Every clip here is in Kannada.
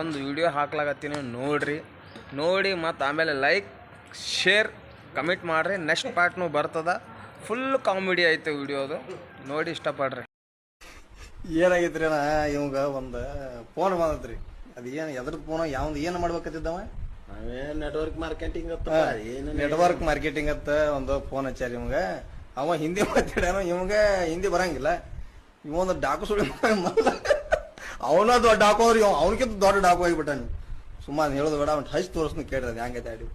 ಒಂದು ವಿಡಿಯೋ ಹಾಕ್ಲಾಗತ್ತೀನಿ ನೋಡ್ರಿ, ನೋಡಿ ಮತ್ತು ಆಮೇಲೆ ಲೈಕ್ ಶೇರ್ ಕಮೆಂಟ್ ಮಾಡಿರಿ. ನೆಕ್ಸ್ಟ್ ಪಾರ್ಟ್ನು ಬರ್ತದ. ಫುಲ್ ಕಾಮಿಡಿ ಐತೆ ವಿಡಿಯೋದು, ನೋಡಿ ಇಷ್ಟಪಡ್ರಿ. ಏನಾಗೈತ್ರಿ ಅಣ್ಣ, ಇವಾಗ ಒಂದು ಫೋನ್ ಬಂದತ್ರಿ. ಅದು ಏನು ಎದ್ರದ್ದು ಫೋನ್, ಯಾವ್ದು ಏನು ಮಾಡ್ಬೇಕತ್ತಿದ್ದವ? ನೆಟ್ವರ್ಕ್ ಮಾರ್ಕೆಟಿಂಗ್ ನೆಟ್ವರ್ಕ್ ಮಾರ್ಕೆಟಿಂಗ್ ಅಂತ ಒಂದು ಫೋನ್ ಹಚ್ಚಾರ ಇವಂಗ. ಅವ ಹಿಂದಿ ಮಾತಾಡ್ಯಾನ, ಇವಂಗ ಹಿಂದಿ ಬರಂಗಿಲ್ಲ. ಇವೊಂದು ಡಾಕು ಸುಳಿ ಅವನ ದೊಡ್ಡ ಡಾಕು ಅವ್ರಿ, ಅವನಕ್ಕಿಂತ ದೊಡ್ಡ ಡಾಕು ಆಗಿಬಿಟ್ಟಾನ. ಸುಮ್ಮನೆ ಹೇಳೋದು ಬೇಡ, ಅವ್ನು ಹಚ್ಚಿ ತೋರಿಸ್ನು ಕೇಳ್ರಿ ಅದು ಹೆಂಗೈತೆ ಆಡಿ.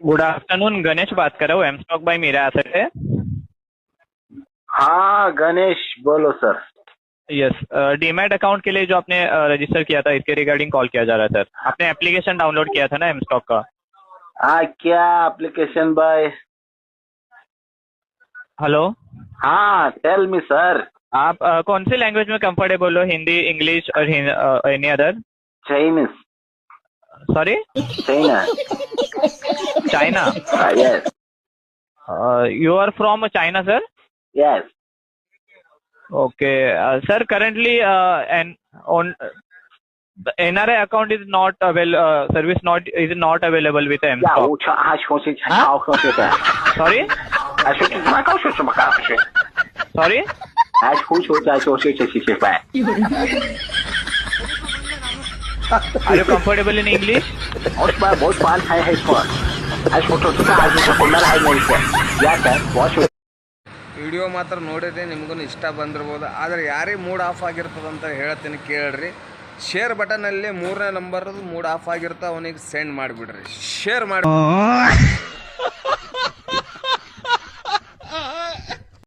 गुड आफ्टरनून, गणेश बात कर रहा हूँ, एमस्टॉक बाय मीरा एसेट है. हाँ गणेश बोलो सर. यस, डीमैट अकाउंट के लिए जो आपने रजिस्टर किया था, इसके रिगार्डिंग कॉल किया जा रहा है सर. आपने एप्लीकेशन डाउनलोड किया था ना एमस्टॉक का? हाँ क्या एप्लीकेशन बाय? हेलो, हाँ टेल मी सर. आप कौन सी लैंग्वेज में कंफर्टेबल हो, हिंदी, इंग्लिश और any other? Chinese. Sorry, China. China. Yes. You are from China, sir? Yes. Okay, sir. Currently, the NRI account is not service is not available with M-Stock. Sorry? Sorry? Are you comfortable in English? Video ಮಾತ್ರ ನೋಡಿದ್ರೆ ನಿಮಗೂ ಇಷ್ಟ ಬಂದಿರ್ಬೋದು. ಆದರೆ ಯಾರಿಗೆ ಮೂಡ್ ಆಫ್ ಆಗಿರ್ತದಂತ ಹೇಳ್ತೀನಿ ಕೇಳ್ರಿ. ಶೇರ್ ಬಟನಲ್ಲಿ 3ನೇ ನಂಬರ್ದು ಮೂಡ್ ಆಫ್ ಆಗಿರ್ತ ಅವನಿಗೆ ಸೆಂಡ್ ಮಾಡಿಬಿಡ್ರಿ, ಶೇರ್ ಮಾಡಿ.